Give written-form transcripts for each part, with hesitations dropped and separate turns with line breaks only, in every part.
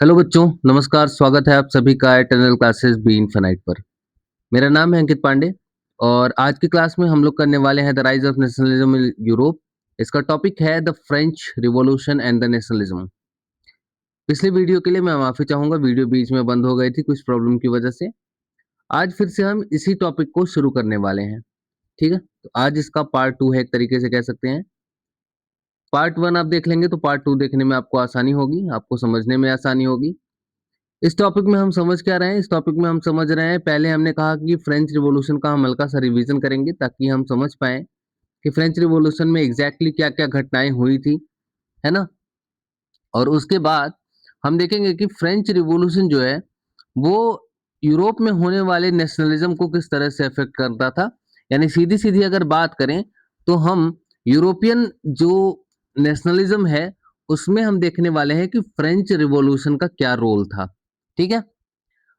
Hello बच्चों, नमस्कार, स्वागत है आप सभी का एटर्नल क्लासेस बी इनफिनाइट पर। मेरा नाम है अंकित पांडे और आज की क्लास में हम लोग करने वाले हैं the rise of nationalism in Europe. इसका टॉपिक है the French revolution and the nationalism. पिछले वीडियो के लिए मैं माफी चाहूंगा, वीडियो बीच में बंद हो गई थी कुछ प्रॉब्लम की वजह से। आज फिर से हम इसी टॉपिक को शुरू करने वाले हैं। ठीक है, तो आज इसका पार्ट 2 है, एक तरीके से कह सकते हैं। पार्ट 1 आप देख लेंगे तो पार्ट 2 देखने में आपको आसानी होगी, आपको समझने में आसानी होगी। इस टॉपिक में हम समझ क्या रहे हैं? इस टॉपिक में हम समझ रहे हैं, पहले हमने कहा कि फ्रेंच रिवॉल्यूशन का हम हल्का सा रिवीजन करेंगे ताकि हम समझ पाएँ कि फ्रेंच रिवॉल्यूशन में एग्ज़ैक्टली क्या-क्या घटनाएँ हुई थी, है ना? और उसके बाद हम देखेंगे कि फ्रेंच रिवॉल्यूशन जो है, वो यूरोप में होने वाले नेशनलिज़्म को किस तरह से अफ़ेक्ट करता था। यानी सीधी-सीधी अगर बात करें, तो हम यूरोपियन जो नेशनलिज़्म है, उसमें हम देखने वाले हैं कि फ्रेंच रिवॉल्यूशन का क्या रोल था। ठीक है?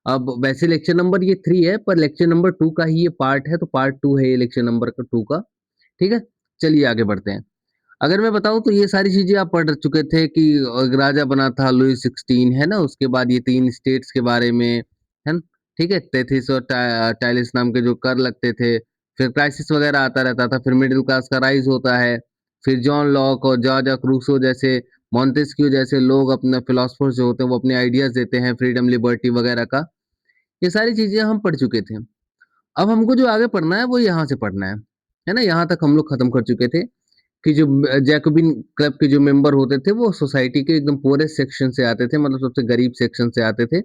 अब वैसे लेक्चर नंबर ये 3 है, पर लेक्चर नंबर 2 का ही ये पार्ट है, तो पार्ट 2 है ये लेक्चर नंबर का 2 का, ठीक है? चलिए आगे बढ़ते हैं। अगर मैं बताऊँ तो ये सारी चीज़ें आप पढ़ चुके थे कि एक राजा बना था लुई 16, है ना? उसके बाद ये 3 स्टेट्स के बारे में, है ना? ठीक है? तेथिस और टाइलिस नाम के जो कर लगते थे, फिर क्राइसिस वगैरह आता रहता था, फिर मिडल क्लास का राइज़ होता है, फिर जॉन लॉक और जॉर्ज रूसो जैसे, मोंटेस्क्यू जैसे लोग अपना फिलॉसफर्स जो होते हैं, वो अपने आइडियाज़ देते हैं, फ्रीडम, लिबर्टी वगैरह का। ये सारी चीज़ें हम पढ़ चुके थे। अब हमको जो आगे पढ़ना है वो यहाँ से पढ़ना है ना? यहाँ तक हम लोग खत्म कर चुके थे कि जो जैकोबिन क्लब के जो मेंबर होते थे वो सोसाइटी के एकदम पूरे सेक्शन से आते थे, मतलब सबसे गरीब सेक्शन से आते थे।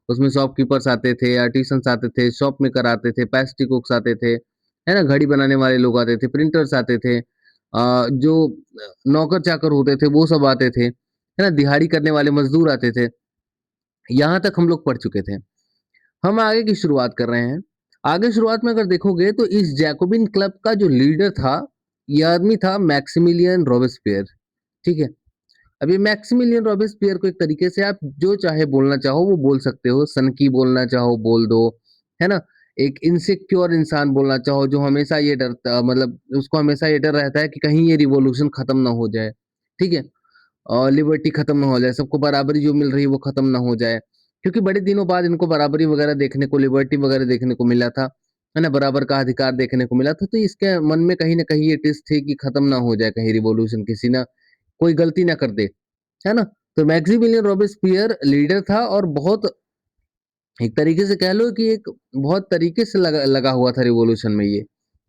उसमें शॉपकीपर्स आते थे, आर्टिसंस आते थे, शॉप मेकर आते थे, पेस्ट्री कुक्स आते थे, है ना? घड़ी बनाने वाले लोग आते थे, प्रिंटर्स आते थे, जो नौकर-चाकर होते थे वो सब आते थे, है ना? दिहाड़ी करने वाले मज़दूर आते थे। यहाँ तक हम लोग पढ़ चुके थे। हम आगे की शुरुआत कर रहे हैं। आगे शुरुआत में अगर देखोगे तो इस जैकोबिन क्लब का जो लीडर था, ये आदमी था मैक्सिमिलियन रॉबेस्पियर, ठीक है? अब ये मैक्सिमिलियन रॉबेस्पियर को एक तरीके से आप जो चाहे बोलना चाहो वो बोल सकते हो, सनकी बोलना चाहो बोल दो, है ना? एक इनसिक्योर इंसान बोलना चाहो जो हमेशा ये डरता, मतलब उसको हमेशा ये डर रहता है कि कहीं ये रिवॉल्यूशन खत्म ना हो जाए, ठीक है? और लिबर्टी खत्म ना हो जाए, सबको बराबरी जो मिल रही है वो खत्म ना हो जाए। क्योंकि बड़े दिनों बाद इनको बराबरी वगैरह देखने को, लिबर्टी वगैरह देखने को मिला था, है ना? बराबर का अधिकार देखने को मिला था, तो इसके मन में कहीं न कहीं ये टिस थी कि खत्म ना हो जाए कहीं रिवॉल्यूशन, किसी ना कोई गलती ना कर दे, है ना? तो मैक्सिमिलियन रॉबेस्पियर लीडर था और बहुत, एक तरीके से कह लो कि एक बहुत तरीके से लगा लगा हुआ था रिवॉल्यूशन में ये,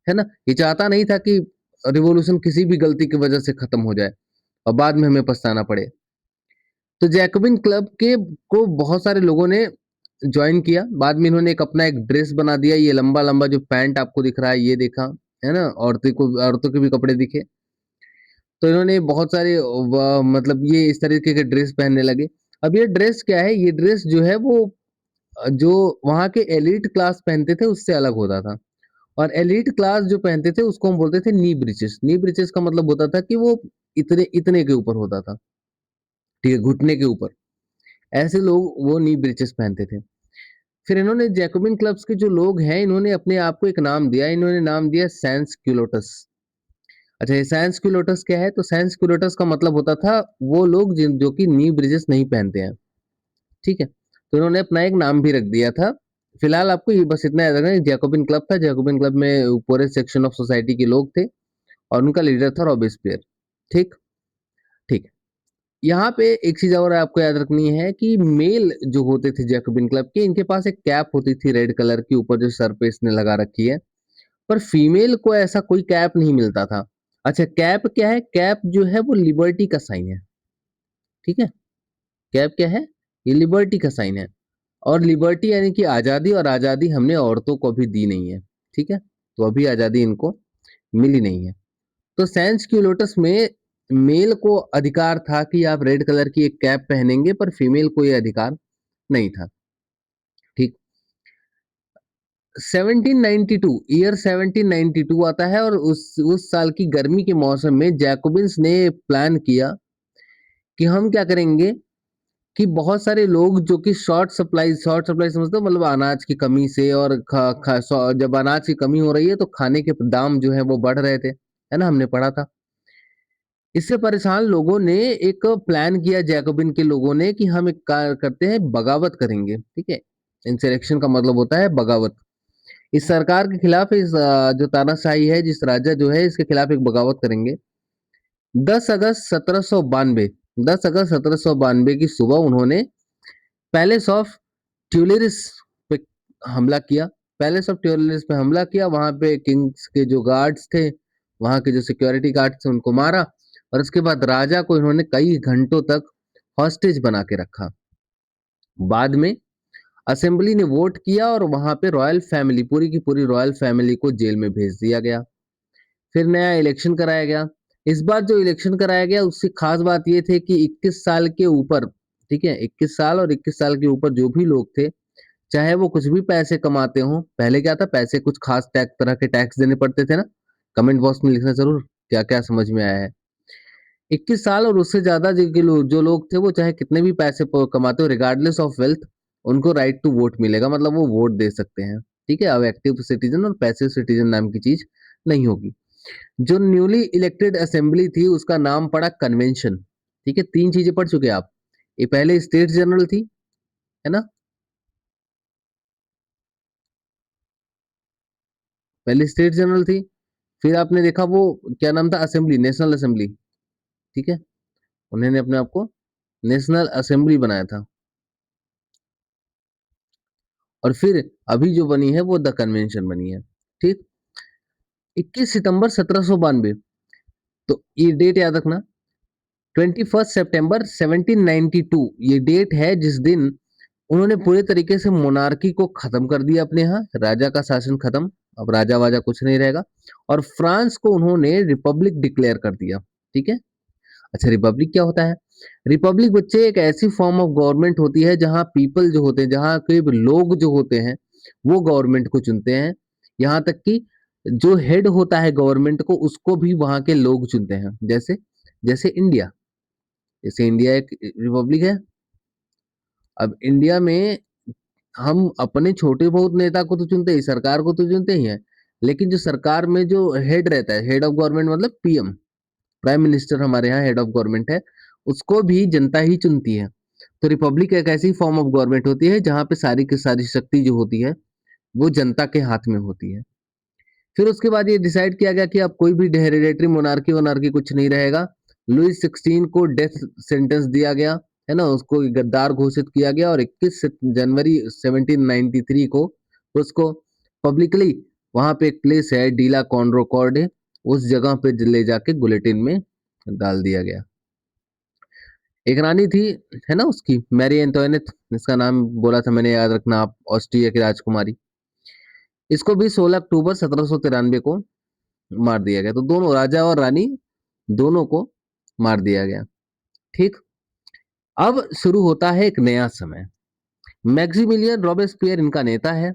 है ना? ये चाहता नहीं था कि रिवॉल्यूशन किसी भी गलती की वजह से खत्म हो जाए और बाद में हमें पछताना पड़े। तो जैकोबिन क्लब के को बहुत सारे लोगों ने जॉइन किया। बाद में इन्होंने एक अपना एक ड्रेस बना दिया। ये लंबा-लंबा जो पैंट आपको दिख रहा है ये देखा, है ना? औरतों के भी कपड़े दिखे। तो इन्होंने बहुत सारे मतलब ये इस तरीके के ड्रेस पहनने लगे। अब ये ड्रेस क्या है? ये ड्रेस जो है वो जो वहाँ के एलीट क्लास पहनते थे उससे अलग होता था। और एलीट क्लास जो पहनते थे उसको हम बोलते थे नी ब्रीचेस। नी ब्रीचेस का मतलब होता था कि वो इतने इतने के ऊपर होता था, ठीक है? घुटने के ऊपर। ऐसे लोग वो नी ब्रीचेस पहनते थे। फिर इन्होंने जैकोबिन क्लब्स के जो लोग हैं, इन्होंने अपने आप को एक नाम दिया, इन्होंने नाम दिया सैंस क्यूलोटस। अच्छा, ये सैंस क्यूलोटस क्या है? तो सैंस क्यूलोटस का मतलब होता था वो लोग जिन जो कि नी ब्रीचेस नहीं पहनते हैं, ठीक है? तो इन्होंने अपना एक नाम भी रख दिया था। फिलहाल आपको ये बस इतना याद रखना है, जैकोबिन क्लब था, जैकोबिन क्लब में पूरे सेक्शन ऑफ सोसाइटी के लोग थे और उनका लीडर था रॉबेस्पियर, ठीक? ठीक। यहाँ पे एक चीज़ और आपको याद रखनी है कि मेल जो होते थे जैकोबिन क्लब के, इनके पास एक कैप होती थी रेड कलर की ऊपर जो सर पे इसने लगा रखी है, पर फीमेल को ऐसा कोई कैप नहीं मिलता था। अच्छा, कैप क्या है? कैप जो है वो लिबर्टी का साइन है, ठीक है? कैप क्या है? ये लिबर्टी का साइन है और लिबर्टी यानी कि आज़ादी, और आज़ादी हमने औरतों को अभी दी नहीं है, ठीक है? तो अभी आज़ादी इनको मिली नहीं है। तो सेंस क्यूलोटस में मेल को अधिकार था कि आप रेड कलर की एक कैप पहनेंगे, पर फीमेल को ये अधिकार नहीं था, ठीक। 1792 ईयर 1792 आता है और उस साल की गर्मी के मौसम में जैकोबिन्स ने प्लान किया कि हम क्या करेंगे कि बहुत सारे लोग जो कि शॉर्ट सप्लाई समझते हो, मतलब अनाज की कमी से, और जब अनाज की कमी हो रही है तो खाने के दाम जो है वो बढ़ रहे थे, है ना? हमने पढ़ा था। इससे परेशान लोगों ने एक प्लान किया जैकोबिन के लोगों ने कि हम एक कार्य करते हैं, बगावत करेंगे, ठीक है। इंसरेक्शन का मतलब होता है बगावत। इस सरकार के खिलाफ, इस जो तानाशाही है, जिस राजा जो है, इसके खिलाफ एक बगावत करेंगे। 10 अगस्त 1792, 10 अगस्त 1792 की सुबह उन्होंने पैलेस ऑफ ट्यूलिरिस पे हमला किया। पैलेस ऑफ ट्यूलिरिस पे हमला किया, वहां पे किंग्स के जो गार्ड्स थे, वहां के जो सिक्योरिटी गार्ड्स थे, उनको मारा। और उसके बाद राजा को इन्होंने कई घंटों तक हॉस्टेज बना के रखा। बाद में असेंबली ने वोट किया और वहां पे रॉयल फैमिली, पूरी की पूरी रॉयल फैमिली को जेल में भेज दिया गया। फिर नया इलेक्शन कराया गया। इस बार जो इलेक्शन कराया गया उसकी खास बात ये थी कि 21 साल के ऊपर, ठीक है, 21 साल और 21 साल के ऊपर जो भी लोग थे, चाहे वो कुछ भी पैसे कमाते हो, पहले क्या था, पैसे कुछ खास टैक्स, तरह के टैक्स देने पड़ते थे ना। कमेंट बॉक्स में लिखना जरूर क्या क्या समझ में आया है। 21 साल और उससे ज्यादा जो लोग थे, वो चाहे कितने भी पैसे कमाते हो, रिगार्डलेस ऑफ वेल्थ, उनको राइट टू वोट मिलेगा, मतलब वो वोट दे सकते हैं, ठीक है। अब एक्टिव सिटीजन और पैसिव सिटीजन नाम की चीज नहीं होगी। जो न्यूली इलेक्टेड असेंबली थी उसका नाम पड़ा कन्वेंशन, ठीक है। तीन चीजें पढ़ चुके हैं आप। ये पहले स्टेट जनरल थी, है ना, पहले स्टेट जनरल थी। फिर आपने देखा वो क्या नाम था, असेंबली, नेशनल असेंबली, ठीक है। उन्होंने अपने आप को नेशनल असेंबली बनाया था। और फिर अभी जो बनी है वो द कन्वेंशन बनी है, ठीक। 21 सितंबर 1792, तो ये डेट याद रखना। 21 सितंबर 1792 ये डेट है जिस दिन उन्होंने पूरे तरीके से मोनार्की को खत्म कर दिया अपने यहाँ, राजा का शासन खत्म, अब राजा वाजा कुछ नहीं रहेगा। और फ्रांस को उन्होंने रिपब्लिक डिक्लेयर कर दिया, ठीक है। अच्छा, रिपब्लिक क्या होता है? रिपब्लिक बच्चे एक ऐसी फॉर्म ऑफ गवर्नमेंट होती है जहां पीपल जो होते हैं, जहां के लोग जो होते हैं, वो गवर्नमेंट को चुनते हैं। यहाँ तक कि जो हेड होता है गवर्नमेंट को, उसको भी वहां के लोग चुनते हैं। जैसे जैसे इंडिया, जैसे इंडिया एक रिपब्लिक है। अब इंडिया में हम अपने छोटे बहुत नेता को तो चुनते ही, सरकार को तो चुनते ही हैं, लेकिन जो सरकार में जो हेड रहता है, हेड ऑफ गवर्नमेंट मतलब पीएम, प्राइम मिनिस्टर हमारे यहाँ हेड ऑफ गवर्नमेंट है, उसको भी जनता ही चुनती है। तो रिपब्लिक एक ऐसी फॉर्म ऑफ गवर्नमेंट होती है जहां पे सारी की सारी शक्ति जो होती है वो जनता के हाथ में होती है। फिर उसके बाद ये डिसाइड किया गया कि अब कोई भी हेरिडेटरी मोनार्की वोनार्की कुछ नहीं रहेगा। लुइस 16 को डेथ सेंटेंस दिया गया, है ना, उसको गद्दार घोषित किया गया। और 21 जनवरी 1793 को उसको पब्लिकली, वहां पे एक प्लेस है डीला कॉन्ड्रोकॉर्ड, उस जगह पे ले जाके बुलेटिन में डाल दिया गया। एक रानी थी, है ना, उसकी मैरी एंटोइनेट, इसका नाम बोला था मैंने, याद रखना आप, ऑस्ट्रिया की राजकुमारी। इसको भी 16 अक्टूबर 1793 को मार दिया गया। तो दोनों राजा और रानी दोनों को मार दिया गया, ठीक। अब शुरू होता है एक नया समय। मैक्सिमिलियन रॉबेस्पियर इनका नेता है।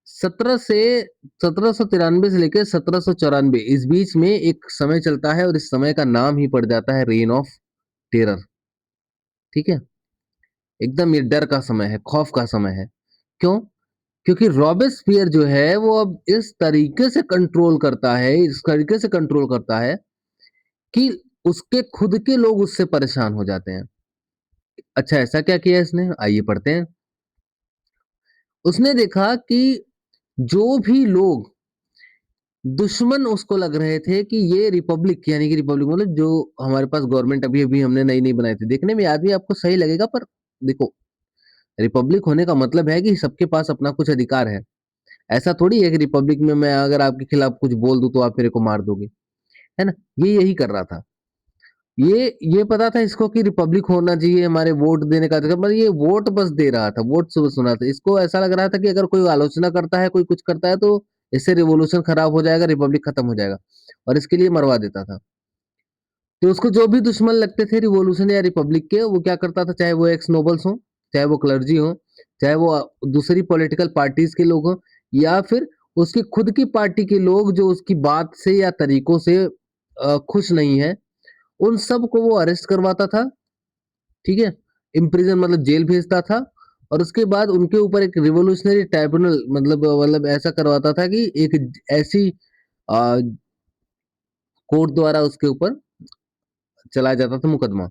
1793 से लेकर 1794 इस बीच में एक समय चलता है, और इस समय का नाम ही पड़ जाता है रेन ऑफ टेरर, ठीक है। एकदम ये डर का समय है, खौफ का समय है। क्यों? क्योंकि रॉबेस्पियर जो है वो अब इस तरीके से कंट्रोल करता है, इस तरीके से कंट्रोल करता है कि उसके खुद के लोग उससे परेशान हो जाते हैं। अच्छा, ऐसा क्या किया इसने, आइए पढ़ते हैं। उसने देखा कि जो भी लोग दुश्मन उसको लग रहे थे कि ये रिपब्लिक, यानी कि रिपब्लिक मतलब जो हमारे पास गवर्नमेंट अभी अभी हमने नई नई बनाई थी, देखने में आदमी आपको सही लगेगा, पर देखो, रिपब्लिक होने का मतलब है कि सबके पास अपना कुछ अधिकार है। ऐसा थोड़ी है कि रिपब्लिक में मैं अगर आपके खिलाफ कुछ बोल दूं तो आप मेरे को मार दोगे, है ना। ये यही कर रहा था। ये पता था इसको कि रिपब्लिक होना चाहिए, हमारे वोट देने का अधिकार, मतलब ये वोट बस दे रहा था, वोट सुना था। इसको ऐसा लग रहा था कि अगर कोई आलोचना करता है, कोई कुछ करता है, तो इससे रिवोल्यूशन खराब हो जाएगा, रिपब्लिक खत्म हो जाएगा, और इसके लिए मरवा देता था। तो उसको जो भी दुश्मन लगते थे रिवॉल्यूशन या रिपब्लिक के, वो क्या करता था, चाहे वो एक्स नोबल्स हो, चाहे वो क्लर्जी हो, चाहे वो दूसरी पॉलिटिकल पार्टीज के लोग हो, या फिर उसकी खुद की पार्टी के लोग जो उसकी बात से या तरीकों से खुश नहीं है, उन सब को वो अरेस्ट करवाता था, ठीक है। इम्प्रिजन मतलब जेल भेजता था। और उसके बाद उनके ऊपर एक रिवोल्यूशनरी ट्राइब्यूनल, मतलब ऐसा करवाता था कि एक ऐसी कोर्ट द्वारा उसके ऊपर चलाया जाता था मुकदमा।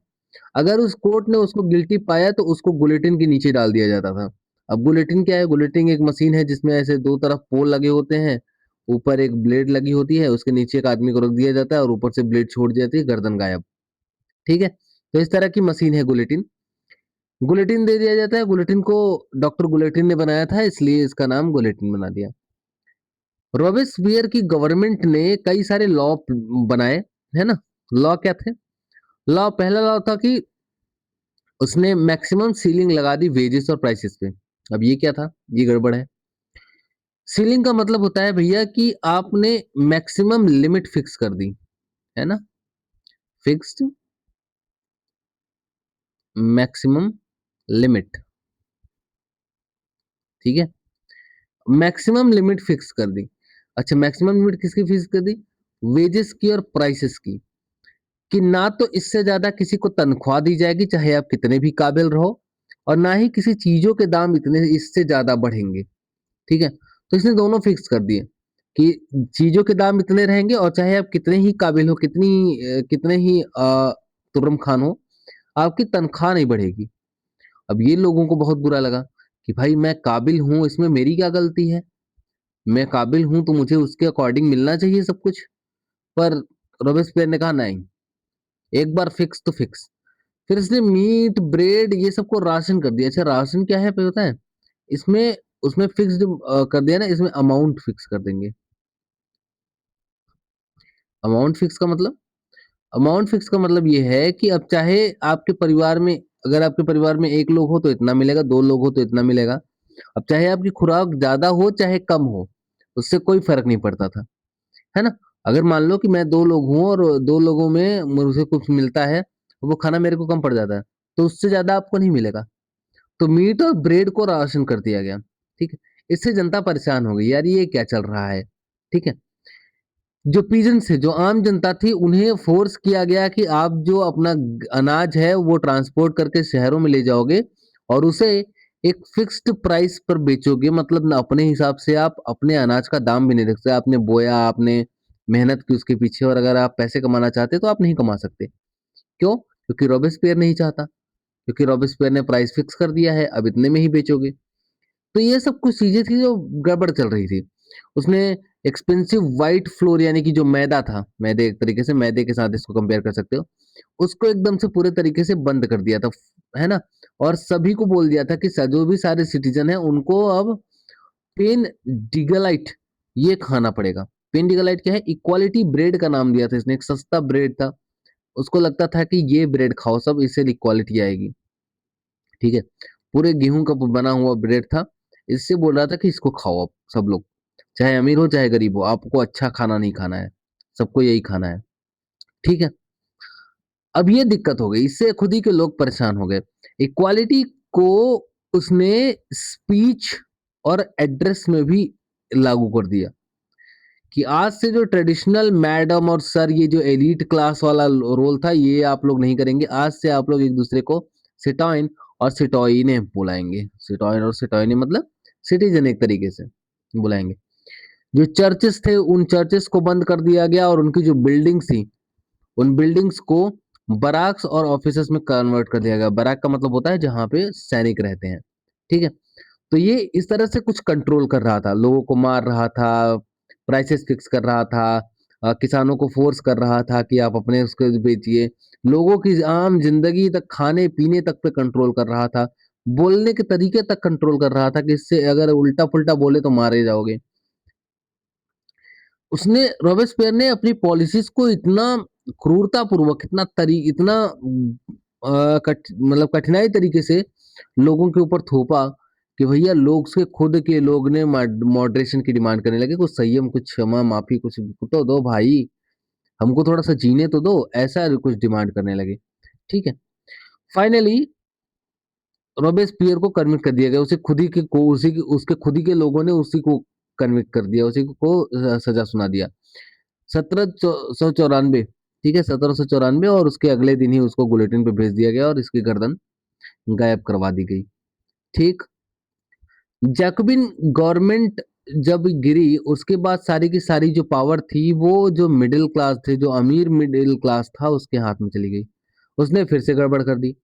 अगर उस कोर्ट ने उसको गिल्टी पाया तो उसको गुलेटिन के नीचे डाल दिया जाता था। अब गुलेटिन क्या है? गुलेटिन एक मशीन है जिसमें ऐसे दो तरफ पोल लगे होते हैं, ऊपर एक ब्लेड लगी होती है, उसके नीचे एक आदमी को रख दिया जाता है और ऊपर से ब्लेड छोड़ दी जाती है, गर्दन गायब। ठीक है? तो इस तरह की मशीन है गुलेटिन। गुलेटिन दे दिया जाता है, गुलेटिन को डॉक्टर गुलेटिन ने बनाया था इसलिए इसका नाम गुलेटिन बना दिया। रॉबेस्पियर की गवर्नमेंट ने कई सारे लॉ बनाए, है ना? लॉ क्या थे? लॉ, पहला लॉ था कि उसने मैक्सिमम सीलिंग लगा दी वेजेस और प्राइसेस पे। अब ये क्या था? ये गड़बड़ है। सीलिंग का मतलब होता है भैया कि आपने मैक्सिमम लिमिट फिक्स कर दी, है ना? फिक्स्ड मैक्सिमम लिमिट, ठीक है? मैक्सिमम लिमिट फिक्स कर दी। अच्छा, मैक्सिमम लिमिट किसकी फिक्स कर दी? वेजेस की और प्राइसेस की, कि ना तो इससे ज्यादा किसी को तनख्वाह दी जाएगी चाहे आप कितने भी काबिल रहो, और ना ही किसी चीजों के दाम इतने इससे ज्यादा बढ़ेंगे। ठीक है? तो इसने दोनों फिक्स कर दिए कि चीजों के दाम इतने रहेंगे और चाहे आप कितने ही काबिल हो, कितने ही तुर्रम खान हो, आपकी तनख्वाह नहीं बढ़ेगी। अब ये लोगों को बहुत बुरा लगा कि भाई मैं काबिल हूं, इसमें मेरी क्या गलती है? मैं काबिल हूं तो मुझे उसके अकॉर्डिंग मिलना चाहिए सब कुछ। पर रॉबेस्पियर ने कहा नहीं, एक बार फिक्स तो फिक्स। फिर इसने मीट ब्रेड ये सबको राशन कर दिया। अच्छा, राशन क्या है पता है? इसमें उसमें फिक्स्ड कर दिया ना, इसमें अमाउंट फिक्स कर देंगे। अमाउंट फिक्स का मतलब, अमाउंट फिक्स का मतलब ये है कि अब चाहे आपके परिवार में, अगर आपके परिवार में एक लोग हो तो इतना मिलेगा, दो लोग हो तो इतना मिलेगा। अब चाहे आपकी खुराक ज्यादा हो चाहे कम हो, उससे कोई फर्क नहीं पड़ता था, है ना? अगर मान लो कि मैं दो लोग हूँ और दो लोगों में मुझे कुछ मिलता है, वो खाना मेरे को कम पड़ जाता है, तो उससे ज्यादा आपको नहीं मिलेगा। तो मीट और ब्रेड को राशन कर दिया गया। ठीक है? इससे जनता परेशान हो गई, यार ये क्या चल रहा है? ठीक है? जो पीजेंट्स है, जो आम जनता थी, उन्हें फोर्स किया गया कि आप जो अपना अनाज है वो ट्रांसपोर्ट करके शहरों में ले जाओगे और उसे एक फिक्स्ड प्राइस पर बेचोगे। मतलब ना अपने हिसाब से आप अपने अनाज का दाम भी नहीं रख सकते। आपने बोया, आपने मेहनत की उसके पीछे, और अगर आप पैसे कमाना चाहते तो आप नहीं कमा सकते। क्यों? क्योंकि रॉबेस्पियर नहीं चाहता, क्योंकि रॉबेस्पियर ने प्राइस फिक्स कर दिया है, अब इतने में ही बेचोगे। तो ये सब कुछ चीजें थी जो गड़बड़ चल रही थी। उसने एक्सपेंसिव व्हाइट फ्लोर, यानी कि जो मैदा था, मैदे एक तरीके से, मैदे के साथ इसको कंपेयर कर सकते हो, उसको एकदम से पूरे तरीके से बंद कर दिया था, है ना? और सभी को बोल दिया था कि जो भी सारे सिटीजन हैं उनको अब पेन डिगलाइट ये खाना पड़ेगा। पेन डिगलाइट क्या है? इक्वालिटी ब्रेड का नाम दिया था इसने, एक सस्ता ब्रेड था। उसको लगता था कि ये ब्रेड खाओ सब, इससे इक्वालिटी आएगी। ठीक है? पूरे गेहूं का बना हुआ ब्रेड था। इससे बोल रहा था कि इसको खाओ अब सब लोग, चाहे अमीर हो चाहे गरीब हो, आपको अच्छा खाना नहीं खाना है, सबको यही खाना है। ठीक है? अब ये दिक्कत हो गई, इससे खुद ही के लोग परेशान हो गए। इक्वालिटी को उसने स्पीच और एड्रेस में भी लागू कर दिया कि आज से जो ट्रेडिशनल मैडम और सर, ये जो एलीट क्लास वाला रोल था, ये आप लोग नहीं करेंगे। आज से आप लोग एक दूसरे को सिटॉइन और सिटॉइने बुलाएंगे। सिटॉइन और सिटॉइने मतलब सिटीजन एक तरीके से बुलाएंगे। जो चर्चेस थे उन चर्चेस को बंद कर दिया गया और उनकी जो बिल्डिंग्स थी उन बिल्डिंग्स को बराक्स और ऑफिसेस में कन्वर्ट कर दिया गया। बराक का मतलब होता है जहां पे सैनिक रहते हैं। ठीक है? तो ये इस तरह से कुछ कंट्रोल कर रहा था, लोगों को मार रहा था, प्राइसेस फिक्स कर रहा था, किसानों को फोर्स कर रहा था कि आप अपने उसको बेचिए, लोगों की आम जिंदगी तक, खाने पीने तक पे कंट्रोल कर रहा था, बोलने के तरीके तक कंट्रोल कर रहा था कि इससे अगर उल्टा पुल्टा बोले तो मारे जाओगे। उसने, रॉबेस्पियर ने अपनी पॉलिसीज को इतना क्रूरतापूर्वक, इतना मतलब कठिनाई तरीके से लोगों के ऊपर थोपा कि भैया लोग से खुद के लोग ने मॉडरेशन की डिमांड करने लगे। कुछ संयम, कुछ क्षमा, माफी, कुछ तो दो भाई, हमको थोड़ा सा जीने तो दो, ऐसा कुछ डिमांड करने लगे। ठीक है? फाइनली रॉबेस्पियर को कन्विक्ट कर दिया गया। उसे खुद ही के को उसी की उसके खुद ही के लोगों ने उसी को कन्विक्ट कर दिया, उसी को सजा सुना दिया। 1794, ठीक है, 1794, और उसके अगले दिन ही उसको गुलेटिन पे भेज दिया गया और इसकी गर्दन गायब करवा दी गई। ठीक? जैकोबिन गवर्नमेंट जब गिरी उसके बाद सारी की सारी जो पावर थी वो जो मिडिल क्लास थे, जो अमीर मिडिल क्लास था उसके हाथ में चली गई। उसने फिर से गड़बड़ कर दी।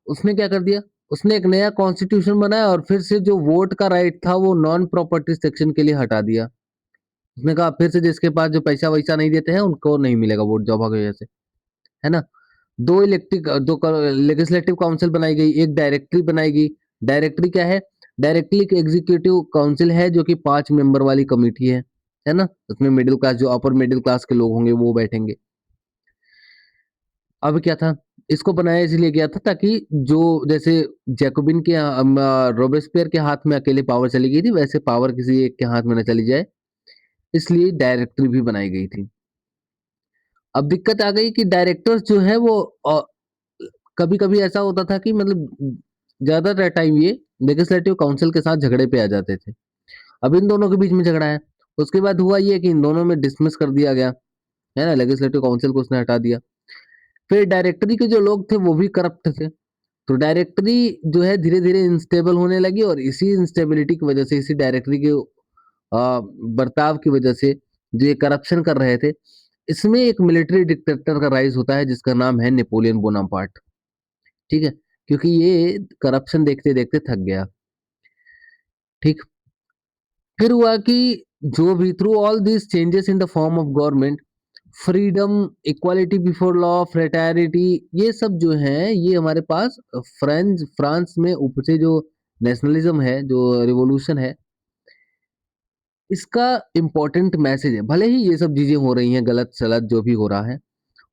उसने क्या कर दिया? उसने एक नया कॉन्स्टिट्यूशन बनाया और फिर से जो वोट का राइट था वो नॉन प्रॉपर्टी सेक्शन के लिए हटा दिया। उसने कहा फिर से जिसके पास जो पैसा-वैसा नहीं देते हैं उनको नहीं मिलेगा वोट जॉब की वजह से, है ना? 2 इलेक्टिव 2 क लेजिस्लेटिव काउंसिल बनाई गई, एक डायरेक्टरी बनाई गई। डायरेक्टरी क्या है? डायरेक्टली एक एग्जीक्यूटिव काउंसिल है जो कि 5 मेंबर वाली कमिटी है ना? उसमें मिडिल क्लास जो अपर मिडिल क्लास के लोग होंगे वो बैठेंगे। अब क्या था? इसको बनाया इसलिए गया था ताकि जो जैसे जैकोबिन के रोबेस्पियर के हाथ में अकेले पावर चली गई थी, वैसे पावर किसी एक के हाथ में ना चली जाए, इसलिए डायरेक्टरी भी बनाई गई थी। अब दिक्कत आ गई कि डायरेक्टर्स जो है वो कभी-कभी ऐसा होता था कि मतलब ज़्यादातर टाइम ये लेजिस्लेटिव काउंसिल के साथ झगड़े पे आ जाते थे। अब इन दोनों के बीच में झगड़ा है। उसके बाद हुआ ये कि इन दोनों में डिसमिस कर दिया गया, है ना? लेजिस्लेटिव काउंसिल को उसने हटा दिया। फिर डायरेक्टरी के जो लोग थे वो भी करप्ट थे। तो डायरेक्टरी जो है धीरे-धीरे अनस्टेबल होने लगी और इसी इंस्टेबिलिटी की वजह से इसी डायरेक्टरी के बर्ताव की वजह से जो ये करप्शन कर रहे थे, इसमें एक मिलिट्री डिक्टेटर का राइज़ होता है जिसका नाम है नेपोलियन बोनापार्ट, ठीक है? क्योंकि ये करप्शन देखते-देखते थक गया, ठीक? फिर हुआ कि जो भी through all these changes in the form of government, freedom, equality before law, fraternity ये सब जो हैं, ये हमारे पास फ्रांस में उपजे जो नेशनलिज़्म है, जो रिवॉल्यूशन है, इसका इम्पोर्टेंट मैसेज है। भले ही ये सब चीज़ें हो रही हैं, गलत-सलत जो भी हो रहा है,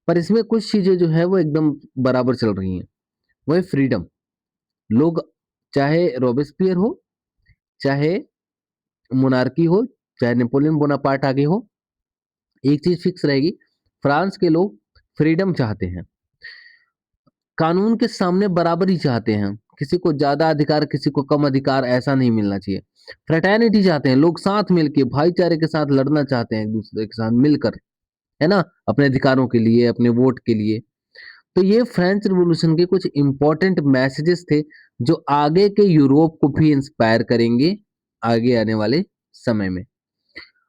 पर इसमें कुछ चीज़ें जो है वो एकदम बराबर चल रही हैं। वो है फ्रीडम। लोग चाहे रॉबेस्पियर हो, चाहे मोनार्की हो, चाहे नेपोलियन बोनापार्ट आगे हो, एक चीज़ फिक्स रहेगी, फ्रांस के लोग फ्रीडम चाहते हैं। कानून के सामने बराबरी चाहते हैं। किसी को ज़्यादा अधिकार, किसी को कम अधिकार ऐसा नहीं मिलना चाहिए। फ्रेटर्निटी चाहते हैं, लोग साथ मिलके भाईचारे के साथ लड़ना चाहते हैं एक-दूसरे के साथ मिलकर, है ना? अपने अधिकारों के लिए, अपने वोट के लिए। तो ये फ्रेंच रिवॉल्यूशन के कुछ इम्पोर्टेंट मैसेजेस थे, जो आगे के यूरोप को भी इंस्पायर करेंगे, आगे आने वाले समय में।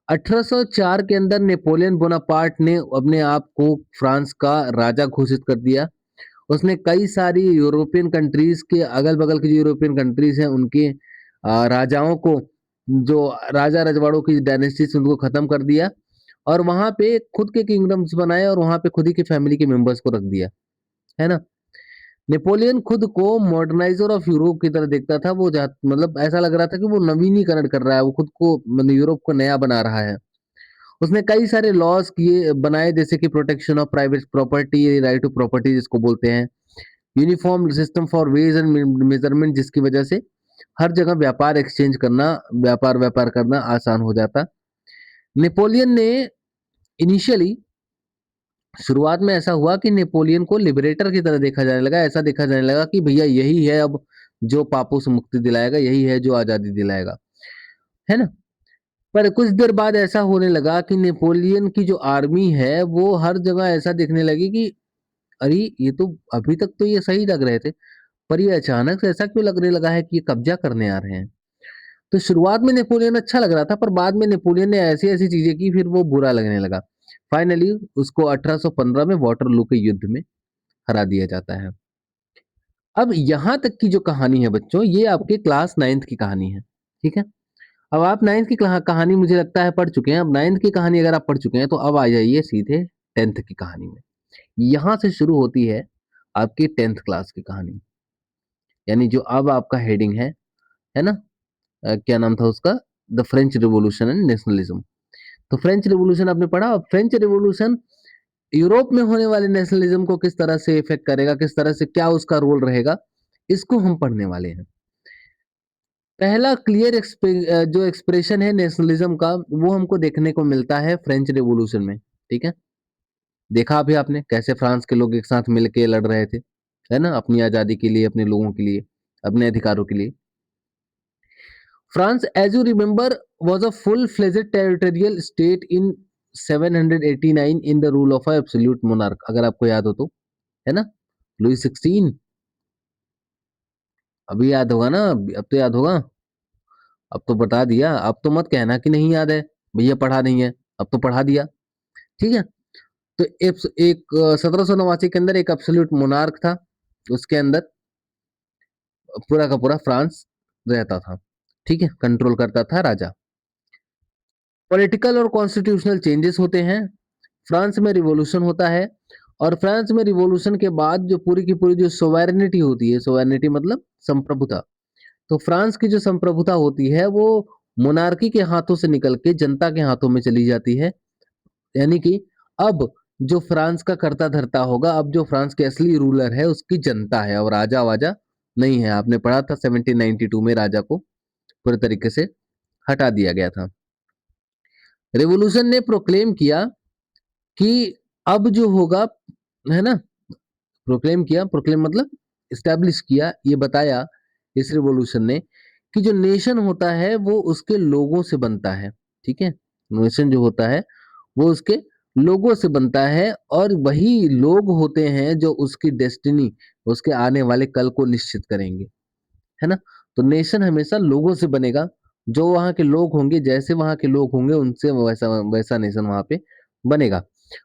1804 के अंदर नेपोलियन बोनापार्ट ने अपने आप को फ्रांस का राजा घोषित कर दिया। उसने कई सारी यूरोपियन कंट्रीज़ के अगल-बगल की जो यूरोपियन कंट्रीज़ हैं, उनके राजाओं को जो राजा रजवाड़ों की डायनेस्टीज़ उनको खत्म कर दिया और वहाँ पे खुद के किंगडम्स बनाए और वहाँ पे खुद ही के फैमिली के मेंबर्स को रख दिया, है ना? नेपोलियन खुद को मॉडर्नाइज़र ऑफ यूरोप की तरह देखता था, वो मतलब ऐसा लग रहा था कि वो नवीनीकरण कर रहा है, वो खुद को मतलब यूरोप को नया बना रहा है। उसने कई सारे लॉज़ बनाए जैसे कि protection of private property, right to property जिसको बोलते हैं। Uniform system for weights and measurement जिसकी वजह से हर जगह व्यापार एक्सचेंज करना, व्यापार करना आसान हो जाता। नेपोलियन ने इनिशियली शुरुआत में ऐसा हुआ कि नेपोलियन को लिबरेटर की तरह देखा जाने लगा, ऐसा देखा जाने लगा कि भैया यही है अब जो पापों से मुक्ति दिलाएगा, यही है जो आज़ादी दिलाएगा, है ना? पर कुछ देर बाद ऐसा होने लगा कि नेपोलियन की जो आर्मी है, वो हर जगह ऐसा दिखने लगी कि अरे! ये तो अभी तक तो ये सही लग रहे थे, पर ये अचानक से ऐसा क्यों लगने लगा है कि ये कब्ज़ा करने आ रहे हैं? तो शुरुआत में नेपोलियन अच्छा लग रहा था, पर बाद में नेपोलियन ने ऐसी-ऐसी चीज़ें की, फिर वो बुरा लगने लगा। फाइनली उसको 1815 में वाटरलू के युद्ध में हरा दिया जाता है। अब यहाँ तक की जो कहानी है बच्चों, ये आपके क्लास 9th की कहानी है, ठीक है? अब आप 9th की कहानी मुझे लगता है पढ़ चुके हैं। अब 9th की कहानी अगर आप पढ़ चुके हैं, तो अब आ जाइए सीधे 10th की कहानी में। यहाँ से शुरू होती है आपकी 10th क्लास की कहानी। यानी जो अब आपका हेडिंग है ना? क्या नाम था उसका? The French revolution and nationalism. तो फ्रेंच रिवॉल्यूशन आपने पढ़ा। अब फ्रेंच रिवॉल्यूशन यूरोप में होने वाले नेशनलिज्म को किस तरह से इफ़ेक्ट करेगा, किस तरह से क्या उसका रोल रहेगा, इसको हम पढ़ने वाले हैं। पहला क्लियर जो एक्सप्रेशन है नेशनलिज्म का, वो हमको देखने को मिलता है फ्रेंच रिवॉल्यूशन में, ठीक है? देखा अभी आपने कैसे फ्रांस के लोग एक साथ मिल के लड़ रहे थे, है ना? अपनी आज़ादी के लिए, अपने लोगों के लिए, अपने अधिकारों के लिए। France, as you remember, was a full-fledged territorial state in 789 in the rule of a absolute monarch. अगर आपको याद हो तो, है ना? लुई 16 अभी याद होगा ना? अब तो याद होगा। अब तो बता दिया, अब तो मत कहना कि नहीं याद है, भैया पढ़ा नहीं है, अब तो पढ़ा दिया। ठीक है। तो एक 1789 के अंदर एक एब्सोल्यूट मोनार्क था, उसके अंदर पूरा का पूरा फ्रांस रहता था। ठीक है, कंट्रोल करता था राजा। पॉलिटिकल और कॉन्स्टिट्यूशनल चेंजेस होते हैं, फ्रांस में रिवॉल्यूशन होता है, और फ्रांस में रिवॉल्यूशन के बाद जो पूरी की पूरी जो सोवेरेनिटी होती है, सोवेरेनिटी मतलब संप्रभुता, तो फ्रांस की जो संप्रभुता होती है वो मोनार्की के हाथों से निकल के जनता के हाथों में चली जाती है। यानी कि अब जो फ्रांस का कर्ता धर्ता होगा, अब जो फ्रांस के असली रूलर है उसकी जनता है, और राजा वाजा नहीं है। आपने पढ़ा था 1792 में राजा को पूरे तरीके से हटा दिया गया था। रेवोल्यूशन ने प्रोक्लेम किया कि अब जो होगा, है ना, प्रोक्लेम किया, प्रोक्लेम मतलब इस्टेब्लिश किया, ये बताया इस रिवॉल्यूशन ने कि जो नेशन होता है वो उसके लोगों से बनता है। ठीक है, नेशन जो होता है वो उसके लोगों से बनता है, और वही लोग होते हैं जो उसकी डेस्टिनी, उसके आने वाले कल को निश्चित करेंगे, है ना। तो नेशन हमेशा लोगों से बनेगा, जो वहाँ के लोग होंगे, जैसे वहाँ के लोग होंगे उनसे वैसा वैसा नेशन वहाँ पे बनेगा।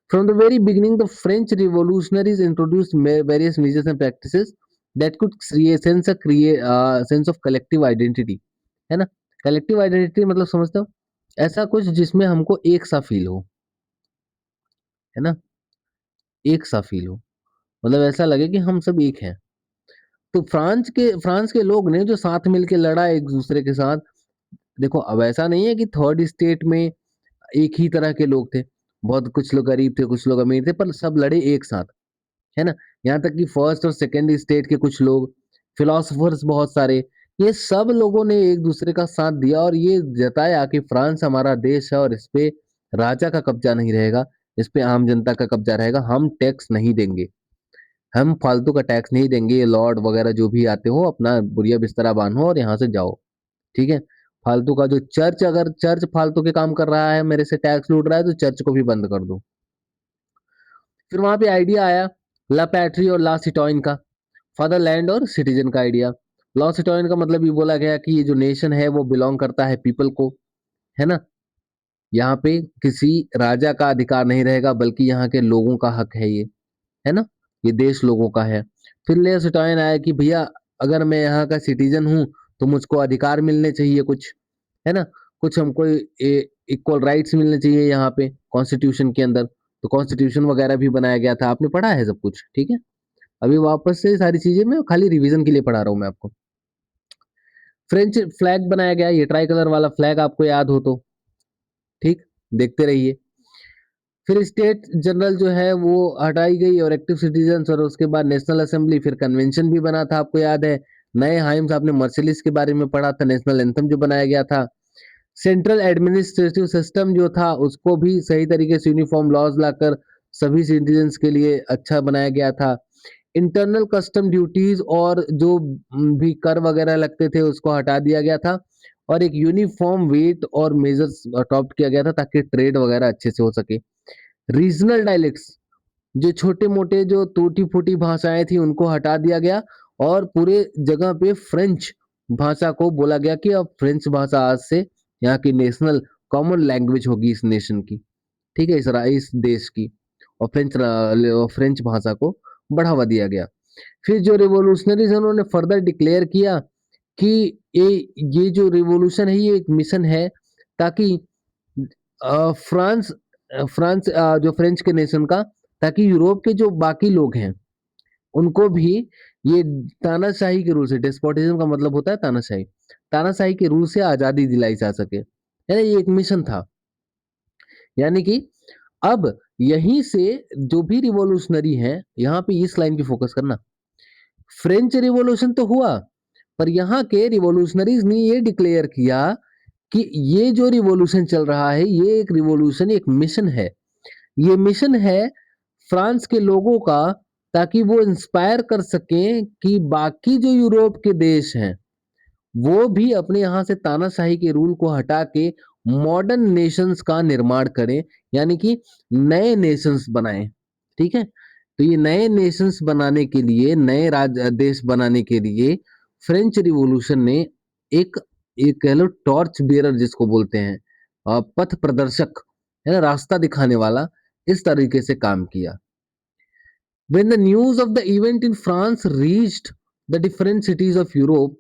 From the very beginning, the French revolutionaries introduced various measures and practices that could create sense of collective identity, है ना। कलेक्टिव आइडेंटिटी मतलब समझते हो, ऐसा कुछ जिसमें हमको एक सा फील हो, है ना, एक सा फील हो, मतलब ऐसा लगे कि हम सब एक हैं। तो फ्रांस के लोग ने जो साथ मिलके लड़ा एक दूसरे के साथ, देखो अब ऐसा नहीं है कि थर्ड स्टेट में एक ही तरह के लोग थे, बहुत कुछ लोग गरीब थे, कुछ लोग अमीर थे, पर सब लड़े एक साथ, है ना। यहाँ तक कि फर्स्ट और सेकंड स्टेट के कुछ लोग, फिलोसोफर्स बहुत सारे, ये सब लोगों ने एक दूसरे का साथ दिया और ये जताया कि फ्रांस हमारा देश है और इस पे राजा का कब्जा नहीं रहेगा, इस पे आम जनता का कब्जा रहेगा, हम टैक्स नहीं देंगे, हम फालतू का टैक्स नहीं देंगे, ये लॉर्ड वगैरह जो भी आते हो अपना बुरिया बिस्तरा बांधो और यहाँ से जाओ। ठीक है, फालतू का जो चर्च, अगर चर्च फालतू के काम कर रहा है, मेरे से टैक्स लूट रहा है, तो चर्च को भी बंद कर दो। फिर वहां पे आइडिया आया ला पैट्री और ला सिटोइन का, फादरलैंड और सिटीजन का आइडिया। लॉ सिटोइन का मतलब ये बोला गया कि ये जो नेशन है वो बिलोंग करता है पीपल को, है ना। यहाँ पे किसी राजा का अधिकार नहीं रहेगा, बल्कि यहाँ के लोगों का हक है ये, है ना, ये देश लोगों का है। फिर ले सिटोइन आया कि भैया अगर मैं यहाँ का सिटीजन हूँ तो मुझको अधिकार मिलने चाहिए कुछ, है ना, कुछ हमको इक्वल राइट्स मिलने चाहिए यहाँ पे कॉन्स्टिट्यूशन के अंदर। तो कॉन्स्टिट्यूशन वगैरह भी बनाया गया था, आपने पढ़ा है सब कुछ, ठीक है। अभी वापस से सारी चीजें मैं खाली रिवीजन के लिए पढ़ा रहा हूँ मैं आपको। फ्रेंच फ्लैग बनाया गया, ये ट्राई कलर वाला फ्लैग आपको याद हो तो ठीक, देखते रहिए। फिर स्टेट जनरल जो है वो हटाई गई और एक्टिव सिटीजन, और उसके बाद नेशनल असेंबली, फिर कन्वेंशन भी बना था, आपको याद है। नए हाइम्स, आपने मर्सिलिस के बारे में पढ़ा था, नेशनल एंथम जो बनाया गया था। सेंट्रल एडमिनिस्ट्रेटिव सिस्टम जो था उसको भी सही तरीके से यूनिफॉर्म लॉज लाकर सभी सिटीजन्स के लिए अच्छा बनाया गया था। इंटरनल कस्टम ड्यूटीज और जो भी कर वगैरह लगते थे उसको हटा दिया गया था, और एक यूनिफॉर्म वेट और मेजर्स अडॉप्ट किया गया था ताकि ट्रेड वगैरह अच्छे से हो सके। रीजनल डायलेक्ट्स, जो छोटे मोटे जो टूटी फूटी भाषाएं थी उनको हटा दिया गया, और पूरे जगह पे फ्रेंच भाषा को बोला गया कि अब फ्रेंच भाषा आज से यहाँ की नेशनल कॉमन लैंग्वेज होगी इस नेशन की। ठीक है, इस देश की। और फ्रेंच भाषा को बढ़ावा दिया गया। फिर जो रिवॉल्यूशनरीज हैं उन्होंने फर्दर डिक्लेयर किया कि ये ये जो रिवॉल्यूशन है ये एक मिशन है, ताकि फ्रांस फ्रांस जो फ्रेंच के नेशन का, ताकि यूरोप के जो बाकी लोग हैं उनको भी ये तानाशाही के रूल से, डेस्पोटिज्म का मतलब होता है तानाशाही, तानाशाही के रूल से आजादी दिलाई जा सके, है ना, ये एक मिशन था। यानी कि अब यहीं से जो भी रिवॉल्यूशनरी है, यहाँ पे इस लाइन पे फोकस करना, फ्रेंच रिवॉल्यूशन तो हुआ, पर यहाँ के रिवॉल्यूशनरीज ने ये डिक्लेयर किया कि ये जो रिवॉल्यूशन चल रहा है ये एक रिवॉल्यूशन, एक मिशन है। ये मिशन है फ्रांस के लोगों का, ताकि वो इंस्पायर कर सकें कि बाकी जो यूरोप के देश हैं वो भी अपने यहाँ से तानाशाही के रूल को हटा के मॉडर्न नेशंस का निर्माण करें, यानी कि नए नेशंस बनाएं। ठीक है, तो ये नए नेशंस बनाने के लिए, नए राज्य देश बनाने के लिए फ्रेंच रिवॉल्यूशन ने एक ये कह लो टॉर्च बेरर जिसको बोलते हैं, पथ प्रदर्शक, है ना, रास्ता दिखाने वाला, इस तरीके से काम किया। When the news of the event in France reached the different cities of Europe,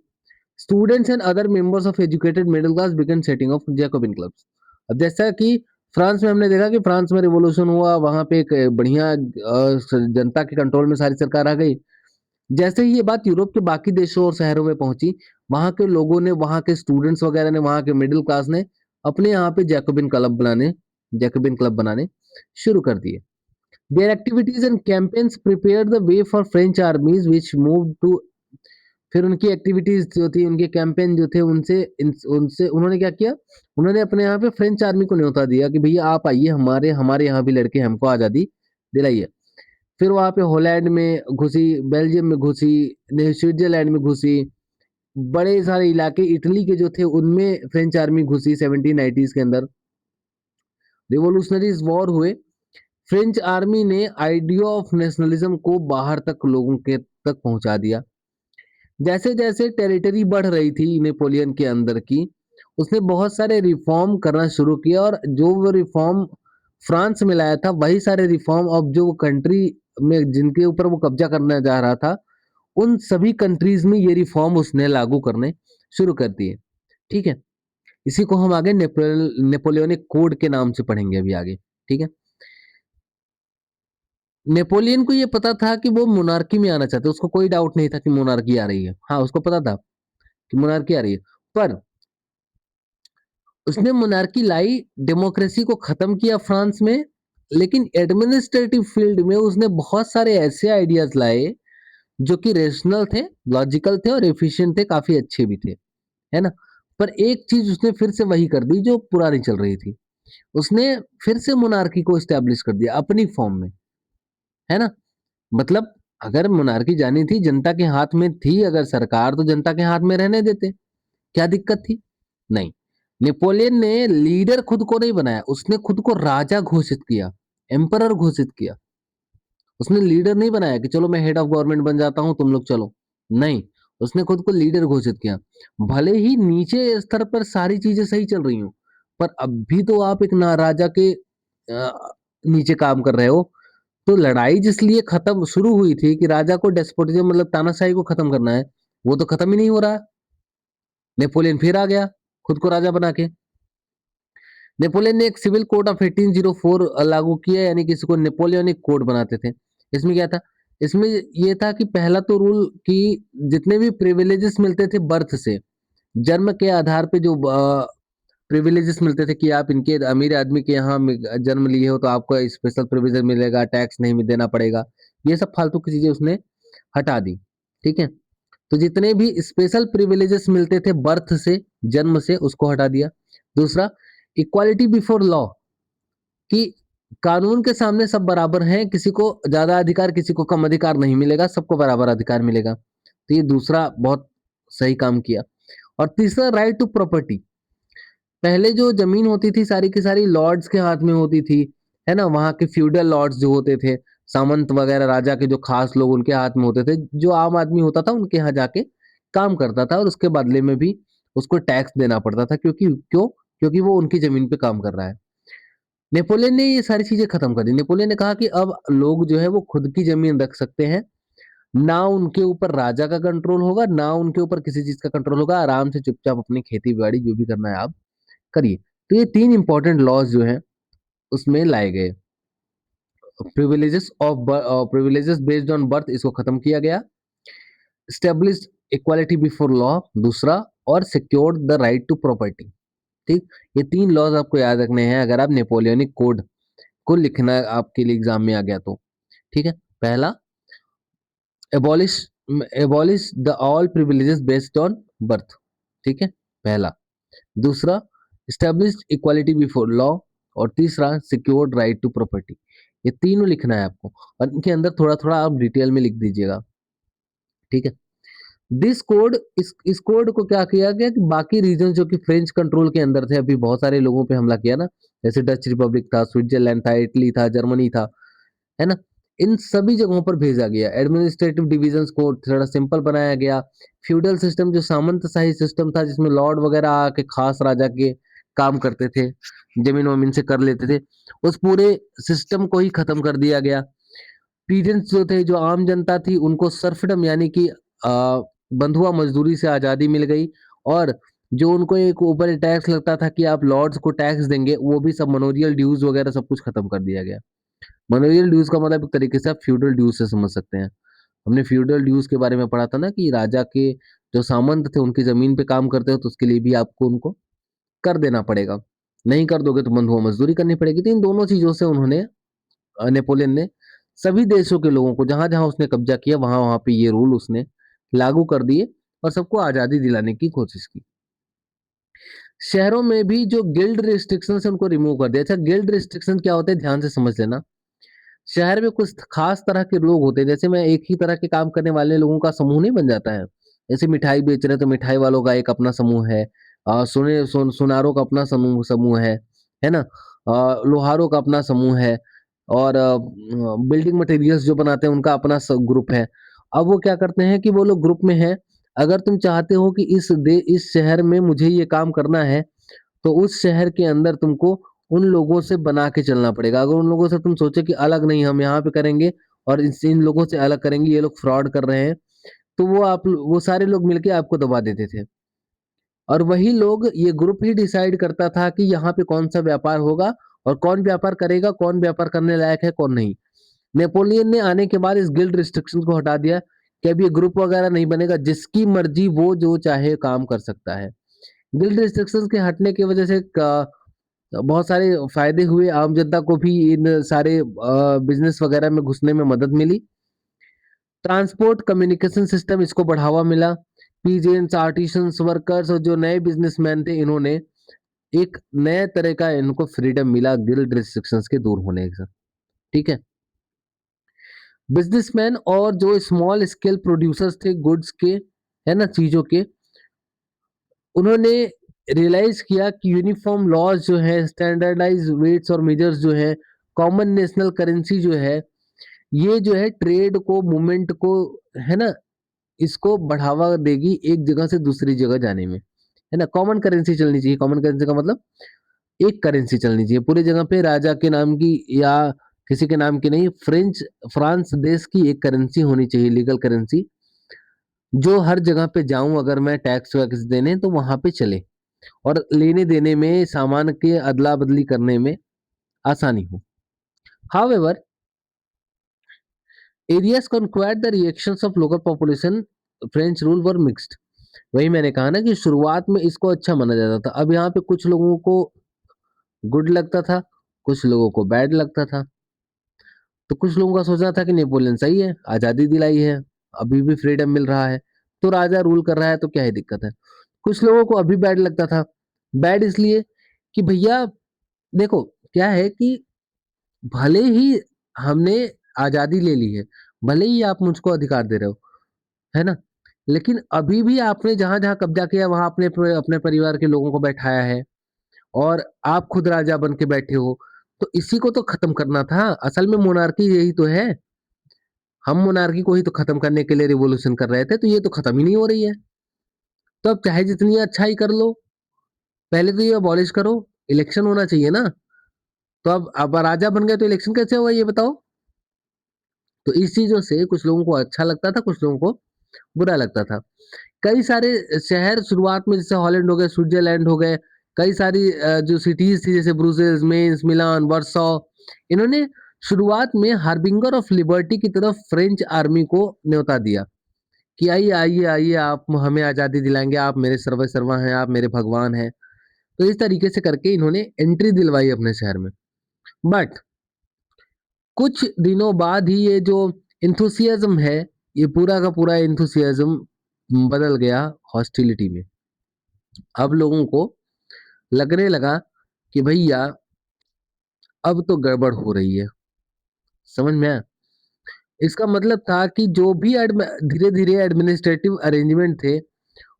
students and other members of educated middle class began setting up Jacobin clubs. अब जैसा कि फ्रांस में हमने देखा कि फ्रांस में रिवॉल्यूशन हुआ, वहां पे एक बढ़िया जनता के कंट्रोल में सारी सरकार आ गई। जैसे ही ये बात यूरोप के बाकी देशों और शहरों में पहुंची, वहां के लोगों ने, वहां के स्टूडेंट्स वगैरह ने, वहां के मिडिल क्लास ने अपने यहाँ पे जैकोबिन क्लब बनाने शुरू कर दिए। Their activities and campaigns prepared the way for French armies which moved to, फिर उनकी एक्टिविटीज जो थी, उनके कैंपेन जो थे, उनसे उन्होंने क्या किया, उन्होंने अपने यहाँ पे फ्रेंच आर्मी को न्योता दिया कि भैया आप आइए, हमारे हमारे यहाँ भी लड़के, हमको आज़ादी दिलाइए। फिर वहाँ पे हॉलैंड में घुसी, बेल्जियम में घुसी, स्विट्जरलैंड में घुसी, बड़े सारे इलाके इटली के जो थे उनमें फ्रेंच आर्मी घुसी 1790s के अंदर। रिवोल्यूशनरीज वॉर हुए। फ्रेंच आर्मी ने आइडिया ऑफ नेशनलिज्म को बाहर तक लोगों के तक पहुंचा दिया। जैसे जैसे टेरिटरी बढ़ रही थी नेपोलियन के अंदर की, उसने बहुत सारे रिफॉर्म करना शुरू किया, और जो वो रिफॉर्म फ्रांस में लाया था, वही सारे रिफॉर्म अब जो कंट्री में जिनके ऊपर वो कब्जा करना जा रहा था, उन सभी कंट्रीज में ये रिफॉर्म उसने लागू करने शुरू कर दिए। ठीक है, इसी को हम आगे नेपोलियनिक कोड के नाम से पढ़ेंगे अभी आगे। ठीक है, नेपोलियन को ये पता था कि वो मोनार्की में आना चाहते, उसको कोई डाउट नहीं था कि मोनार्की आ रही है। हाँ, उसको पता था कि मोनार्की आ रही है, पर उसने मोनार्की लाई, डेमोक्रेसी को खत्म किया फ्रांस में, लेकिन एडमिनिस्ट्रेटिव फील्ड में उसने बहुत सारे ऐसे आइडियाज लाए जो कि रेशनल थे, लॉजिकल थे और एफिशिएंट थे, काफी अच्छे भी थे, है ना। पर एक चीज उसने फिर से वही कर दी जो पुरानी चल रही थी, उसने फिर से मोनार्की को एस्टेब्लिश कर दिया अपनी फॉर्म में, है ना। मतलब अगर मोनार्की जानी थी, जनता के हाथ में थी अगर सरकार, तो जनता के हाथ में रहने देते, क्या दिक्कत थी? नहीं। नेपोलियन ने लीडर खुद को नहीं बनाया, उसने खुद को राजा घोषित किया, एम्परर घोषित किया। उसने लीडर नहीं बनाया कि चलो मैं हेड ऑफ गवर्नमेंट बन जाता हूं, तुम लोग चलो। नहीं, उसने खुद को लीडर घोषित किया। भले ही नीचे स्तर पर सारी चीजें सही चल रही हो, पर अब भी तो आप एक ना राजा के नीचे काम कर रहे हो। तो लड़ाई जिस लिए खत्म शुरू हुई थी कि राजा को डेस्पोटिज्म मतलब तानाशाही को खत्म करना है, वो तो खत्म ही नहीं हो रहा। नेपोलियन फिर आ गया खुद को राजा बना के। नेपोलियन ने एक सिविल कोड ऑफ 1804 लागू किया, यानी कि इसको नेपोलियनिक कोड बनाते थे। इसमें क्या था? इसमें ये था कि पहला तो रूल कि जितने भी प्रिविलेजेस मिलते थे बर्थ से, जन्म के आधार पे जो प्रिविलेजेस मिलते थे कि आप इनके अमीर आदमी के यहाँ जन्म लिए हो तो आपको स्पेशल प्रिविलेज मिलेगा, टैक्स नहीं देना पड़ेगा, ये सब फालतू की चीजें उसने हटा दी। ठीक है, तो जितने भी स्पेशल प्रिविलेजेस मिलते थे बर्थ से, जन्म से, उसको हटा दिया। दूसरा, इक्वालिटी बिफोर लॉ, कि कानून के सामने सब बराबर हैं, किसी को ज्यादा अधिकार किसी को कम अधिकार नहीं मिलेगा, सबको बराबर अधिकार मिलेगा। तो ये दूसरा बहुत सही काम किया। और तीसरा, राइट टू प्रॉपर्टी। पहले जो जमीन होती थी सारी की सारी लॉर्ड्स के हाथ में होती थी, है ना। वहां के फ्यूडल लॉर्ड्स जो होते थे, सामंत वगैरह, राजा के जो खास लोग, उनके हाथ में होते थे। जो आम आदमी होता था उनके यहाँ जाके काम करता था, और उसके बदले में भी उसको टैक्स देना पड़ता था, क्योंकि वो उनकी जमीन पे काम कर रहा है। नेपोलियन ने ये सारी चीजें खत्म कर दी। नेपोलियन ने कहा कि अब लोग जो है वो खुद की जमीन रख सकते हैं, ना उनके ऊपर राजा का कंट्रोल होगा, ना उनके ऊपर किसी चीज का कंट्रोल होगा, आराम से चुपचाप अपनी खेती बाड़ी जो भी करना है आप करिए। तो ये तीन इंपॉर्टेंट लॉज जो हैं उसमें लाए गए। प्रिविलेजेस बेस्ड ऑन बर्थ, इसको खत्म किया गया। स्टेब्लिश इक्वालिटी बिफोर लॉ, दूसरा, और secured the right to property. ठीक, ये तीन लॉज आपको याद रखने हैं अगर आप नेपोलियनिक कोड को लिखना आपके लिए एग्जाम में आ गया तो। ठीक है, पहला, abolish abolish the all privileges based on birth. ठीक है, पहला। दूसरा, स्टैब्लिश इक्वालिटी बिफोर लॉ, और तीसरा, सिक्योर्ड राइट टू प्रॉपर्टी। ये तीनों लिखना है आपको, और इनके अंदर थोड़ा थोड़ा आप डिटेल में लिख दीजिएगा। ठीक है, दिस कोड, इस कोड को क्या किया गया कि बाकी रीजन जो कि फ्रेंच कंट्रोल के अंदर थे, अभी बहुत सारे लोगों पे हमला किया ना, जैसे डच रिपब्लिक था, स्विट्जरलैंड था, इटली था, जर्मनी था, है ना। इन सभी जगहों पर भेजा गया। एडमिनिस्ट्रेटिव डिविजन्स को थोड़ा सिंपल बनाया गया। फ्यूडल सिस्टम जो सामंतशाही सिस्टम था जिसमें लॉर्ड वगैरह आके खास राजा के काम करते थे, जमीन-वमीन से कर लेते थे, उस पूरे सिस्टम को ही खत्म कर दिया गया। पीजेंट्स जो थे, जो आम जनता थी, उनको सर्फडम यानी कि बंधुआ मजदूरी से आज़ादी मिल गई और जो उनको एक ऊपर टैक्स लगता था कि आप लॉर्ड्स को टैक्स देंगे, वो भी सब मनोरियल ड्यूज़ वगैरह सब कुछ खत्म कर दिया गया। मनोरियल ड्यूज़ का मतलब एक तरीके से आप फ्यूडल ड्यूज़ से समझ सकते हैं। हमने फ्यूडल ड्यूज़ के बारे में पढ़ा था ना कि राजा के जो सामंत थे, उनकी ज़मीन पे काम करते हो तो उसके लिए भी आपको उनको कर देना पड़ेगा। नहीं कर दोगे तो बंधुआ मजदूरी करनी पड़ेगी। तो इन दोनों चीज़ों से उन्होंने नेपोलियन ने सभी देशों के लोगों को जहाँ-जहाँ उसने कब्जा किया वहाँ-वहाँ पे ये रूल उसने लागू कर दिए और सबको आज़ादी दिलाने की कोशिश की। शहरों में भी जो गिल्ड रिस्ट्रिक्शंस है उनको रिमूव कर दिया। अच्छा, गिल्ड रिस्ट्रिक्शन क्या होते हैं ध्यान से समझ लेना। शहर में कुछ खास तरह के लोग होते हैं, जैसे मैं एक ही तरह के काम करने वाले लोगों का समूह नहीं बन जाता है। जैसे मिठाई बेच रहे हैं तो मिठाई वालों का एक अपना समूह है। सुनारों का अपना समूह समूह है ना? लोहारों का अपना समूह है और बिल्डिंग मटेरियल्स जो बनाते हैं उनका अपना ग्रुप है। अब वो क्या करते हैं कि वो लोग ग्रुप में हैं, अगर तुम चाहते हो कि इस शहर में मुझे ये काम करना है, तो उस शहर के अंदर तुमको उन लोगों से बना के चलना पड़ेगा। अगर उन लोगों से तुम सोचे कि अलग नहीं हम यहाँ पे करेंगे और इन लोगों से अलग करेंगे, ये लोग फ्रॉड कर रहे हैं, तो वो सारे लोग मिलके आपको दबा देते थे। और वही लोग ये ग्रुप ही डिसाइड करता था कि यहाँ पे कौन-सा व्यापार होगा और कौन व्यापार करेगा, कौन व्यापार करने लायक है, कौन नहीं। नेपोलियन ने आने के बाद इस गिल्ड रिस्ट्रिक्शन को हटा दिया कि अब ये ग्रुप वगैरह नहीं बनेगा, जिसकी मर्जी वो जो चाहे काम कर सकता है। गिल्ड रिस्ट्रिक्शंस के हटने की वजह से बहुत सारे फ़ायदे हुए, आम जनता को भी इन सारे बिज़नेस वगैरह में घुसने में मदद मिली। ट्रांसपोर्ट कम्युनिकेशन सिस्टम इसको बढ़ावा मिला। पीजेंट्स, आर्टिसंस, वर्कर्स और जो नए बिज़नेसमैन थे, इन्होंने एक नए तरह का इनको फ्रीडम मिला गिल्ड रिस्ट्रिक्शंस के दूर होने से। ठीक है? बिज़नेसमैन और जो स्मॉल स्केल प्रोड्यूसर्स थे गुड्स के, है ना, चीज़ों के, उन्होंने रियलाइज़ किया कि यूनिफ़ॉर्म लॉज़ जो हैं, स्टैंडर्डाइज़्ड वेट्स और मेजर्स जो हैं, कॉमन नेशनल करेंसी जो है, ये जो है ट्रेड को, मूवमेंट को, है ना, इसको बढ़ावा देगी एक जगह से दूसरी जगह जाने में, है ना? कॉमन करेंसी चलनी चाहिए। कॉमन करेंसी का मतलब एक करेंसी चलनी चाहिए। पूरी जगह पे राजा के नाम की या किसी के नाम की नहीं, फ्रांस देश की एक करेंसी होनी चाहिए, लीगल करेंसी, जो हर जगह पे जाऊँ अगर मैं टैक्स-वैक्स देने तो वहाँ पे चले। और लेने-देने में, सामान के अदला-बदली करने में आसानी हो। However, areas conquered the reactions of local population, French rule were mixed. वही मैंने कहा ना कि शुरुआत में इसको अच्छा माना जाता था। अब यहाँ पे कुछ लोगों को गुड लगता था, कुछ लोगों को बैड लगता था। तो कुछ लोगों का सोचना था कि नेपोलियन सही है, आज़ादी दिलाई है, अभी भी फ्रीडम मिल रहा है, तो राजा रूल कर रहा है तो क्या ही दिक्कत है। कुछ लोगों को अभी बैड लगता था। बैड इसलिए कि भैया देखो, क्या है कि भले ही हमने आज़ादी ले ली है, भले ही आप मुझको अधिकार दे रहे हो, है ना? लेकिन अभी भी आपने जहाँ-जहाँ कब्ज़ा किया वहाँ अपने परिवार के लोगों को बैठाया है और आप खुद राजा बन के बैठे हो, तो इसी को तो ख़त्म करना था। असल में मोनार्की यही तो है। हम मोनार्की को ही तो ख़त्म करने के लिए रिवॉल्यूशन कर रहे थे, तो ये तो ख़त्म ही नहीं हो रही है। तो अब चाहे जितनी अच्छाई कर लो, पहले तो ये अबॉलिश करो, इलेक्शन होना चाहिए ना। तो अब राजा बन गए तो इलेक्शन कैसे होगा ये बताओ? तो इस चीज़ों से कुछ लोगों को अच्छा लगता था, कुछ लोगों को बुरा लगता था। कई सारे शहर शुरुआत में जैसे हॉलैंड हो गए, स्विट्ज़रलैंड हो गए, कई सारी जो सिटीज़ थी जैसे ब्रुसेल्स, मेंस, मिलान, वार्सो, इन्होंने शुरुआत में हार्बिंगर ऑफ लिबर्टी की तरफ फ्रेंच आर्मी को न्योता दिया कि आइए, आइए, आइए आप हमें आज़ादी दिलाएँगे, आप मेरे सर्वसर्वा हैं, आप मेरे भगवान हैं। तो इस तरीके से करके इन्होंने एंट्री दिलवाई अपने शहर में। बट कुछ दिनों बाद ही ये जो एंथुसियाज़्म है, ये पूरा का पूरा एंथुसियाज़्म बदल गया हॉस्टिलिटी में। अब लोगों को लगने लगा कि भैया अब तो गड़बड़ हो रही है। समझ में आया? इसका मतलब था कि जो भी धीरे-धीरे एडमिनिस्ट्रेटिव अरेंजमेंट थे,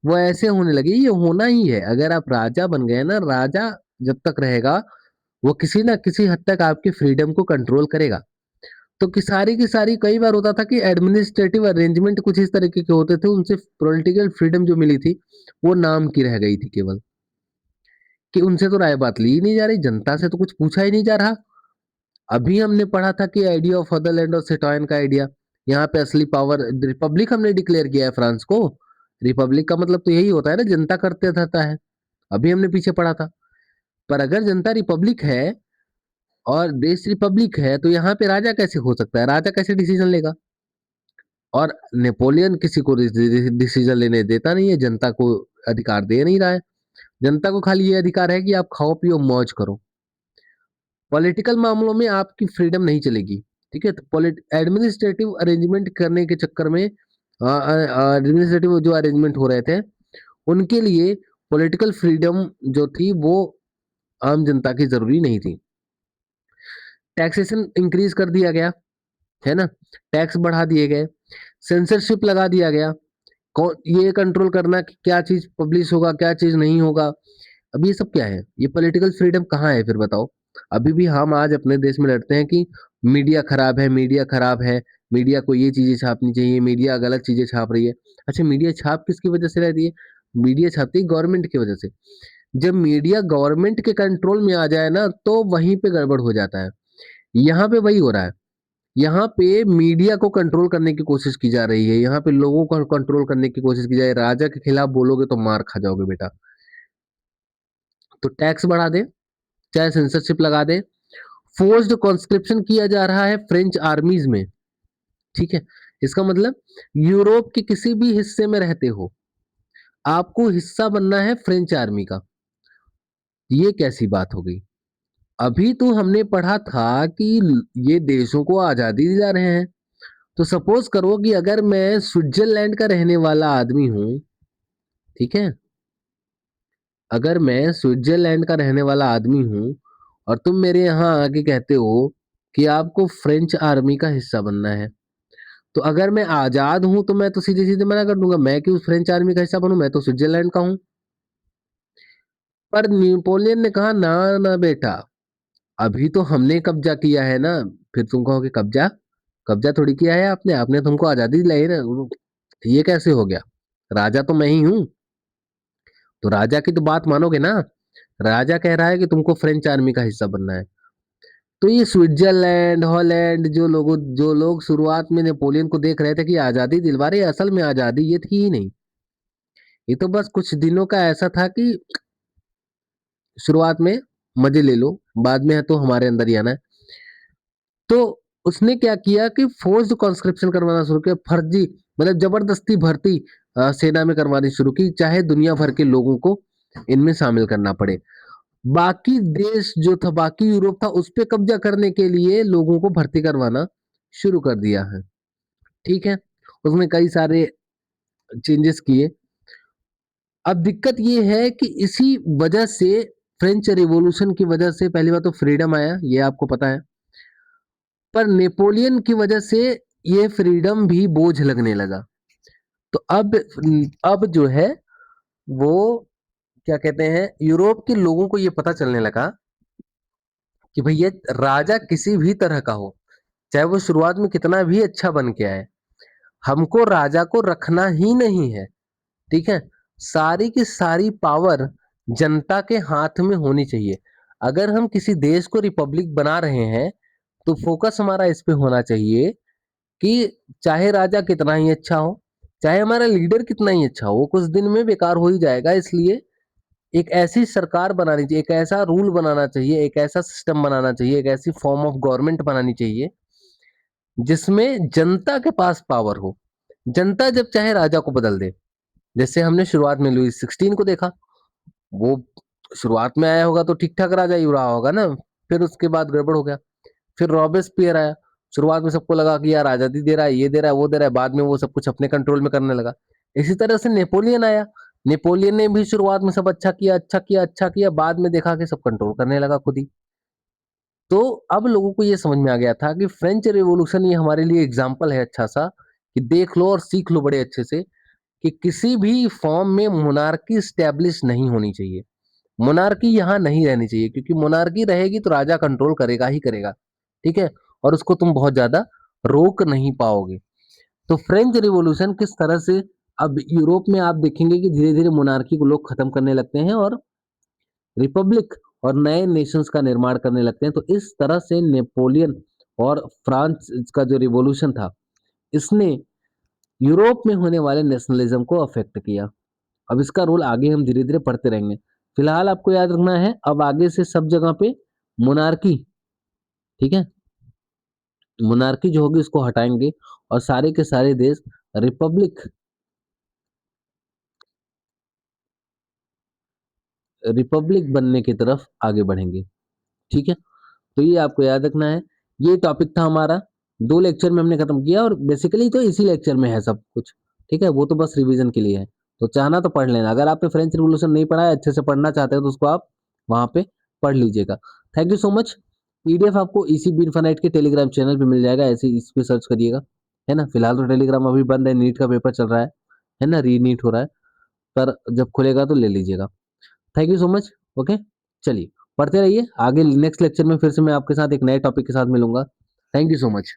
वो ऐसे होने लगे, ये होना ही है। अगर आप राजा बन गए ना, राजा जब तक रहेगा, वो किसी न किसी हद तक आपकी फ्रीडम को कंट्रोल करेगा। तो कि सारी की सारी कई बार होता था कि एडमिनिस्ट्रेटिव अरेंजमेंट कुछ इस तरीके के होते थे, उनसे पॉलिटिकल फ्रीडम जो मिली थी, वो नाम की रह गई थी केवल, कि उनसे तो राय बात ली ही नहीं जा रही, जनता से तो कुछ पूछा ही नहीं जा रहा। अभी हमने पढ़ा था कि आइडिया ऑफ अदरलैंड और सिटॉयन का आइडिया, यहाँ पे असली पावर रिपब्लिक हमने डिक्लेयर किया है फ्रांस को। रिपब्लिक का मतलब तो यही होता है ना, जनता करते रहता है। अभी हमने पीछे पढ़ा था। पर अगर जनता रिपब्लिक है और देश रिपब्लिक है, तो यहाँ पे राजा कैसे हो सकता है? राजा कैसे डिसीजन लेगा? और नेपोलियन किसी को डिसीजन लेने देता नहीं है, जनता को अधिकार दे नहीं रहा है। जनता को खाली ये अधिकार है कि आप खाओ पियो मौज करो। पॉलिटिकल मामलों में आपकी फ्रीडम नहीं चलेगी। ठीक है, तो एडमिनिस्ट्रेटिव अरेंजमेंट करने के चक्कर में, एडमिनिस्ट्रेटिव जो अरेंजमेंट हो रहे थे, उनके लिए पॉलिटिकल फ्रीडम जो थी वो आम जनता की जरूरी नहीं थी। टैक्सेशन इंक्रीज कर दिया गया, है ना, टैक्स बढ़ा दिए गए, सेंसरशिप लगा दिया गया, कौन ये कंट्रोल करना कि क्या चीज पब्लिश होगा, क्या चीज नहीं होगा। अब ये सब क्या है? ये पॉलिटिकल फ्रीडम कहाँ है फिर बताओ? अभी भी हम आज अपने देश में लड़ते हैं कि मीडिया खराब है, मीडिया खराब है, मीडिया को ये चीजें छापनी चाहिए, मीडिया गलत चीजें छाप रही है। अच्छा, मीडिया छाप किसकी वजह से रहती है? मीडिया छापती है गवर्नमेंट की वजह से। जब मीडिया गवर्नमेंट के कंट्रोल में आ जाए ना, तो वहीं पे गड़बड़ हो जाता है। यहाँ पे वही हो रहा है। यहाँ पे मीडिया को कंट्रोल करने की कोशिश की जा रही है, यहाँ पे लोगों को कंट्रोल करने की कोशिश की जा रही है। राजा के खिलाफ बोलोगे तो मार खा जाओगे बेटा। तो टैक्स बढ़ा दे, चाहे सेंसरशिप लगा दे, फोर्स्ड कॉन्स्क्रिप्शन किया जा रहा है फ्रेंच आर्मीज में। ठीक है, इसका मतलब यूरोप के किसी भी हिस्से में रहते हो, आपको हिस्सा बनना है फ्रेंच आर्मी का। ये कैसी बात हो गई? अभी तो हमने पढ़ा था कि ये देशों को आजादी दिला रहे हैं। तो सपोज करो कि अगर मैं स्विट्जरलैंड का रहने वाला आदमी हूं, ठीक है, अगर मैं स्विट्जरलैंड का रहने वाला आदमी हूं और तुम मेरे यहाँ आके कहते हो कि आपको फ्रेंच आर्मी का हिस्सा बनना है, तो अगर मैं आजाद हूं तो मैं तो सीधे सीधे मना कर दूंगा, मैं क्यों फ्रेंच आर्मी का हिस्सा बनूं, मैं तो स्विट्जरलैंड का हूं। पर नेपोलियन ने कहा ना ना बेटा, अभी तो हमने कब्जा किया है ना। फिर तुम कहोगे कब्जा, कब्जा थोड़ी किया है आपने, आपने तुमको आजादी दिलाई ना। ये कैसे हो गया? राजा तो मैं ही हूं। तो राजा की तो बात मानोगे ना। राजा कह रहा है कि तुमको फ्रेंच आर्मी का हिस्सा बनना है। तो ये स्विट्जरलैंड, हॉलैंड, जो लोग शुरुआत में नेपोलियन को देख रहे थे कि आजादी दिलवा रहे, असल में आजादी ये थी ही नहीं। ये तो बस कुछ दिनों का ऐसा था कि शुरुआत में मजे ले लो, बाद में है तो हमारे अंदर ही आना है। तो उसने क्या किया कि फोर्स्ड कॉन्स्क्रिप्शन करवाना शुरू किया, फर्जी मतलब जबरदस्ती भर्ती सेना में करवानी शुरू की, चाहे दुनिया भर के लोगों को इनमें शामिल करना पड़े। बाकी देश जो था, बाकी यूरोप था, उस पे कब्जा करने के लिए लोगों को भर्ती करवाना शुरू कर दिया है। ठीक है, उसमें कई सारे चेंजेस किए। अब दिक्कत ये है कि इसी वजह से, फ्रेंच रिवॉल्यूशन की वजह से, पहली बात तो फ्रीडम आया, ये आपको पता है। पर नेपोलियन की वजह से ये फ्रीडम भी बोझ लगने लगा। तो अब जो है वो क्या कहते हैं, यूरोप के लोगों को ये पता चलने लगा कि भैया राजा किसी भी तरह का हो, चाहे वो शुरुआत में कितना भी अच्छा बन के आए, हमको राजा को रखना ही नहीं है। ठीक है, सारी की सारी पावर जनता के हाथ में होनी चाहिए। अगर हम किसी देश को रिपब्लिक बना रहे हैं, तो फोकस हमारा इस पे होना चाहिए कि चाहे राजा कितना ही अच्छा हो, चाहे हमारा लीडर कितना ही अच्छा हो, वो कुछ दिन में बेकार हो ही जाएगा। इसलिए एक ऐसी सरकार बनानी चाहिए, एक ऐसा रूल बनाना चाहिए, एक ऐसा सिस्टम बनाना चाहिए, एक ऐसी फॉर्म ऑफ गवर्नमेंट बनानी चाहिए जिसमें जनता के पास पावर हो। जनता जब चाहे राजा को बदल दे। जैसे हमने शुरुआत में लुईस 16 को देखा, वो शुरुआत में आया होगा तो ठीक ठाक राजा ही रहा होगा ना, फिर उसके बाद गड़बड़ हो गया। फिर रॉबेस्पियर आया, शुरुआत में सबको लगा कि यार आजादी दे रहा है, ये दे रहा है, वो दे रहा है, बाद में वो सब कुछ अपने कंट्रोल में करने लगा। इसी तरह से नेपोलियन आया, नेपोलियन ने भी शुरुआत में सब अच्छा किया, अच्छा किया, अच्छा किया, बाद में देखा कि सब कंट्रोल करने लगा खुद ही। तो अब लोगों को ये समझ में आ गया था कि फ्रेंच रिवॉल्यूशन ये हमारे लिए एग्जाम्पल है अच्छा सा, कि देख लो और सीख लो बड़े अच्छे से, कि किसी भी फॉर्म में मोनार्की स्टैब्लिश नहीं होनी चाहिए। मोनार्की यहाँ नहीं रहनी चाहिए, क्योंकि मोनार्की रहेगी तो राजा कंट्रोल करेगा ही करेगा। ठीक है, और उसको तुम बहुत ज्यादा रोक नहीं पाओगे। तो फ्रेंच रिवॉल्यूशन किस तरह से, अब यूरोप में आप देखेंगे कि धीरे धीरे मोनार्की को लोग खत्म करने लगते हैं और रिपब्लिक और नए नेशंस का निर्माण करने लगते हैं। तो इस तरह से नेपोलियन और फ्रांस का जो रिवॉल्यूशन था, इसने यूरोप में होने वाले नेशनलिज्म को अफेक्ट किया। अब इसका रोल आगे हम धीरे धीरे पढ़ते रहेंगे। फिलहाल आपको याद रखना है, अब आगे से सब जगह पे मोनार्की, ठीक है, मोनार्की जो होगी उसको हटाएंगे और सारे के सारे देश रिपब्लिक, रिपब्लिक बनने की तरफ आगे बढ़ेंगे। ठीक है, तो ये आपको याद रखना है। ये टॉपिक था हमारा, 2 लेक्चर में हमने खत्म किया और बेसिकली तो इसी लेक्चर में है सब कुछ। ठीक है, वो तो बस रिवीजन के लिए है, तो चाहना तो पढ़ लेना। अगर आपने फ्रेंच रिवॉल्यूशन नहीं पढ़ा है, अच्छे से पढ़ना चाहते हो, तो उसको आप वहां पे पढ़ लीजिएगा। Thank you so much. PDF आपको इसी बीनफनाइट के टेलीग्राम चैनल पे मिल जाएगा, ऐसे इस पे सर्च करिएगा, है ना। फिलहाल तो टेलीग्राम अभी बंद है, नीट का पेपर चल रहा है ना, री नीट हो रहा है, पर जब खुलेगा तो ले लीजिएगा। Thank you so much. Okay, चलिए पढ़ते रहिए आगे। नेक्स्ट लेक्चर में फिर से मैं आपके साथ एक नए टॉपिक के साथ मिलूंगा। Thank you so much.